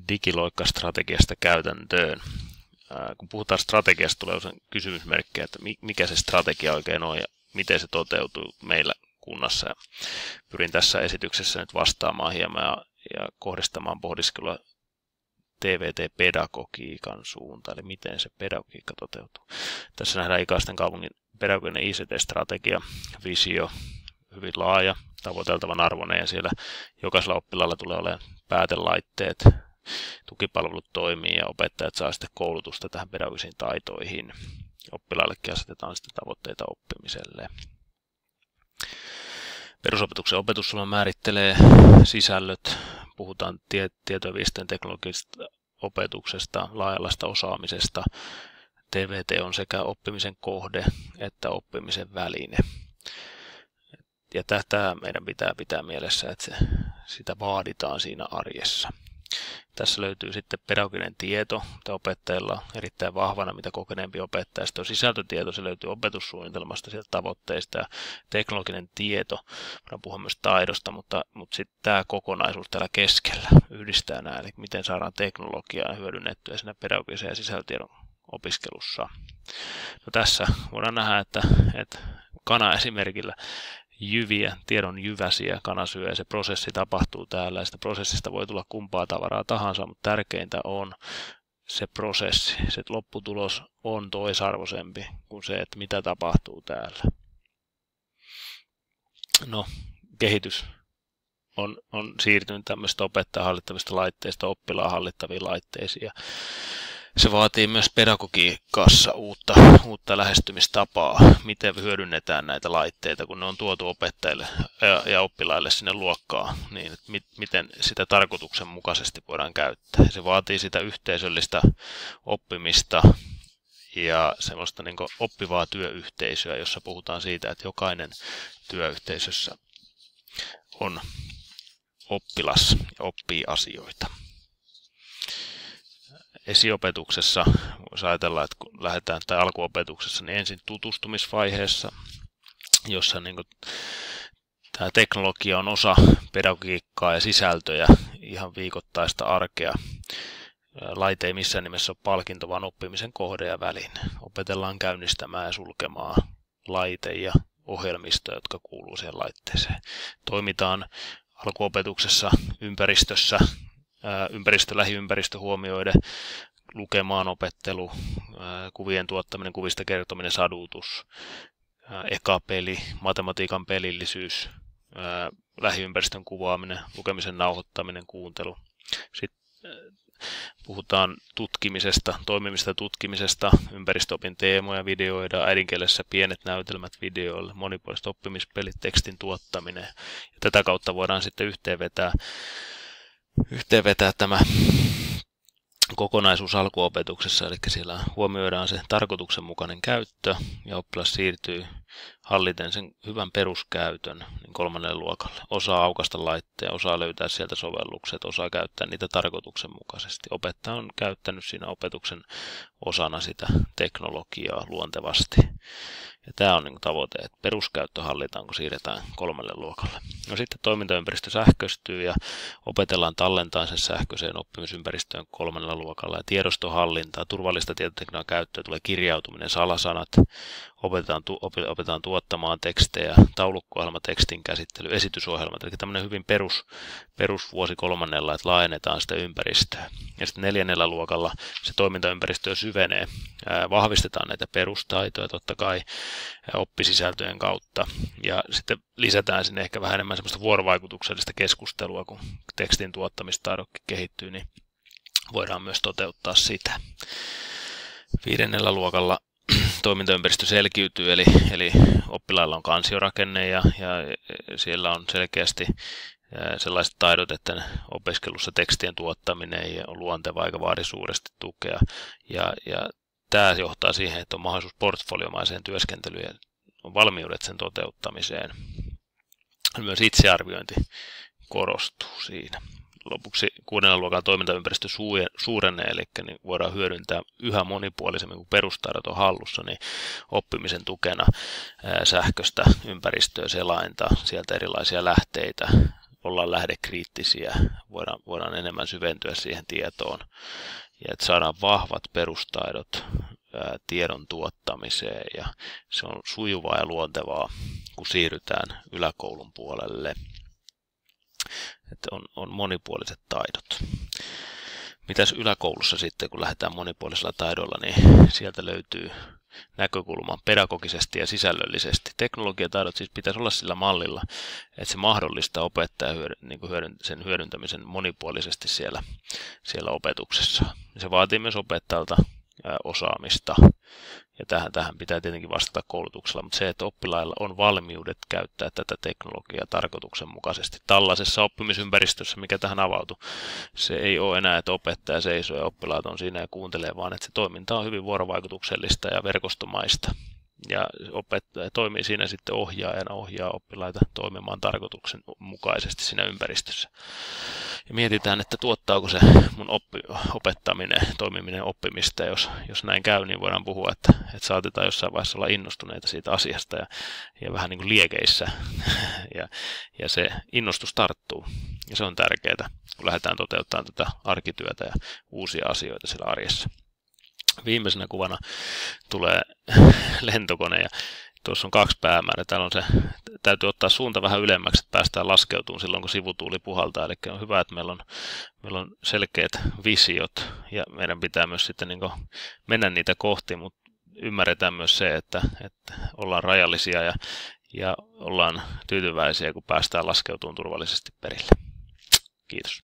digiloikkastrategiasta käytäntöön. Kun puhutaan strategiasta, tulee usein kysymysmerkkejä, että mikä se strategia oikein on ja miten se toteutuu meillä kunnassa. Ja pyrin tässä esityksessä nyt vastaamaan hieman ja kohdistamaan pohdiskelua TVT-pedagogiikan suuntaan, eli miten se pedagogiikka toteutuu. Tässä nähdään Ikaisten kaupungin pedagoginen ICT-strategia, visio, hyvin laaja, tavoiteltavan arvoinen, ja siellä jokaisella oppilaalla tulee olemaan päätelaitteet, tukipalvelut toimii ja opettajat saa sitten koulutusta tähän pedagogisiin taitoihin. Oppilaillekin asetetaan sitten tavoitteita oppimiselle. Perusopetuksen opetussuunnitelma määrittelee sisällöt, puhutaan tieto- ja viestintäteknologisesta teknologisesta opetuksesta, laaja-alaista osaamisesta. TVT on sekä oppimisen kohde että oppimisen väline. Ja tätä meidän pitää mielessä, että sitä vaaditaan siinä arjessa. Tässä löytyy sitten pedagoginen tieto, mitä opettajilla on erittäin vahvana, mitä kokeneempi opettaja. Sitten on sisältötieto, se löytyy opetussuunnitelmasta, sieltä tavoitteista, ja teknologinen tieto, voidaan puhua myös taidosta, mutta sitten tämä kokonaisuus täällä keskellä yhdistää nämä, eli miten saadaan teknologiaa hyödynnettyä siinä pedagogisen ja sisältötiedon opiskelussa. No tässä voidaan nähdä, että kana esimerkillä jyviä, tiedon jyväsiä kana syö, ja se prosessi tapahtuu täällä, ja sitä prosessista voi tulla kumpaa tavaraa tahansa, mutta tärkeintä on se prosessi, se lopputulos on toisarvoisempi kuin se, että mitä tapahtuu täällä. No, kehitys on siirtynyt tämmöistä opettajan hallittavista laitteista oppilaan hallittaviin laitteisiin, ja se vaatii myös pedagogiikassa uutta lähestymistapaa, miten hyödynnetään näitä laitteita, kun ne on tuotu opettajille ja oppilaille sinne luokkaan, niin miten sitä tarkoituksenmukaisesti voidaan käyttää. Se vaatii sitä yhteisöllistä oppimista ja semmoista niin kuin oppivaa työyhteisöä, jossa puhutaan siitä, että jokainen työyhteisössä on oppilas ja oppii asioita. Esiopetuksessa voisi ajatella, että kun lähdetään tai alkuopetuksessa, niin ensin tutustumisvaiheessa, jossa niin kuin tämä teknologia on osa pedagogiikkaa ja sisältöjä, ihan viikoittaista arkea. Laite ei missään nimessä ole palkinto, vaan oppimisen kohde ja väline. Opetellaan käynnistämään ja sulkemaan laite ja ohjelmistoja, jotka kuuluu siihen laitteeseen. Toimitaan alkuopetuksessa ympäristössä, lähiympäristö huomioiden, lukemaan opettelu, kuvien tuottaminen, kuvista kertominen, sadutus, ekapeli, matematiikan pelillisyys, lähiympäristön kuvaaminen, lukemisen nauhoittaminen, kuuntelu. Sitten puhutaan tutkimisesta, toimimista tutkimisesta, ympäristöopin teemoja videoida, äidinkielessä pienet näytelmät videoille, monipuoliset oppimispelit, tekstin tuottaminen. Ja tätä kautta voidaan sitten yhteenvetää tämä kokonaisuus alkuopetuksessa, eli siellä huomioidaan se tarkoituksenmukainen käyttö ja oppilas siirtyy halliten sen hyvän peruskäytön niin 3. luokalle. Osaa aukaista laitteja, osaa löytää sieltä sovellukset, osaa käyttää niitä tarkoituksenmukaisesti. Opettaja on käyttänyt siinä opetuksen osana sitä teknologiaa luontevasti. Ja tämä on niin tavoite, että peruskäyttö hallitaan, kun siirretään 3. luokalle. No sitten toimintaympäristö sähköistyy ja opetellaan tallentamaan sen sähköiseen oppimisympäristöön 3. luokalla. Ja tiedostohallintaa, turvallista tietotekniikan käyttöä, tulee kirjautuminen, salasanat, opetetaan tuottamaan tekstejä, taulukko-ohjelma, tekstin käsittely, esitysohjelmat. Eli tämmöinen hyvin perusvuosi 3. että laajennetaan sitä ympäristöä. Ja sitten 4. luokalla se toimintaympäristö syvenee, vahvistetaan näitä perustaitoja totta kai oppisisältöjen kautta. Ja sitten lisätään sinne ehkä vähän enemmän semmoista vuorovaikutuksellista keskustelua, kun tekstin tuottamistaidotkin kehittyy, niin voidaan myös toteuttaa sitä. 5. luokalla toimintaympäristö selkiytyy, eli oppilailla on kansiorakenne ja siellä on selkeästi sellaiset taidot, että opiskelussa tekstien tuottaminen on luonteva eikä vaadi suuresti tukea. Ja tämä johtaa siihen, että on mahdollisuus portfoliomaiseen työskentelyyn ja on valmiudet sen toteuttamiseen. Myös itsearviointi korostuu siinä. Lopuksi 6. luokan toimintaympäristö suurenee, eli niin voidaan hyödyntää yhä monipuolisemmin, kun perustaidot on hallussa, niin oppimisen tukena sähköistä ympäristöä, selainta, sieltä erilaisia lähteitä, ollaan lähdekriittisiä, voidaan enemmän syventyä siihen tietoon ja että saadaan vahvat perustaidot tiedon tuottamiseen ja se on sujuvaa ja luontevaa, kun siirrytään yläkoulun puolelle. Että on monipuoliset taidot. Mitäs yläkoulussa sitten, kun lähdetään monipuolisilla taidoilla, niin sieltä löytyy näkökulma pedagogisesti ja sisällöllisesti. Teknologiataidot siis pitäisi olla sillä mallilla, että se mahdollistaa opettajan sen hyödyntämisen monipuolisesti siellä opetuksessa. Se vaatii myös opettajalta osaamista. Ja tähän pitää tietenkin vastata koulutuksella, mutta se, että oppilailla on valmiudet käyttää tätä teknologiaa tarkoituksenmukaisesti tällaisessa oppimisympäristössä, mikä tähän avautuu, se ei ole enää, että opettaja seisoo ja oppilaat on siinä ja kuuntelee, vaan että se toiminta on hyvin vuorovaikutuksellista ja verkostomaista. Ja opettaja toimii siinä sitten ohjaajana, ohjaa oppilaita toimimaan tarkoituksenmukaisesti siinä ympäristössä. Ja mietitään, että tuottaako se mun opettaminen, toimiminen oppimista. Jos näin käy, niin voidaan puhua, että saatetaan jossain vaiheessa olla innostuneita siitä asiasta ja vähän niin kuin liekeissä. ja se innostus tarttuu. Ja se on tärkeää, kun lähdetään toteuttamaan tätä arkityötä ja uusia asioita siellä arjessa. Viimeisenä kuvana tulee lentokone ja tuossa on 2 päämäärää. Täällä on täytyy ottaa suunta vähän ylemmäksi, että päästään laskeutumaan silloin, kun sivutuuli puhaltaa. Eli on hyvä, että meillä on selkeät visiot ja meidän pitää myös sitten niin kuin mennä niitä kohti, mutta ymmärretään myös se, että ollaan rajallisia ja ollaan tyytyväisiä, kun päästään laskeutumaan turvallisesti perille. Kiitos.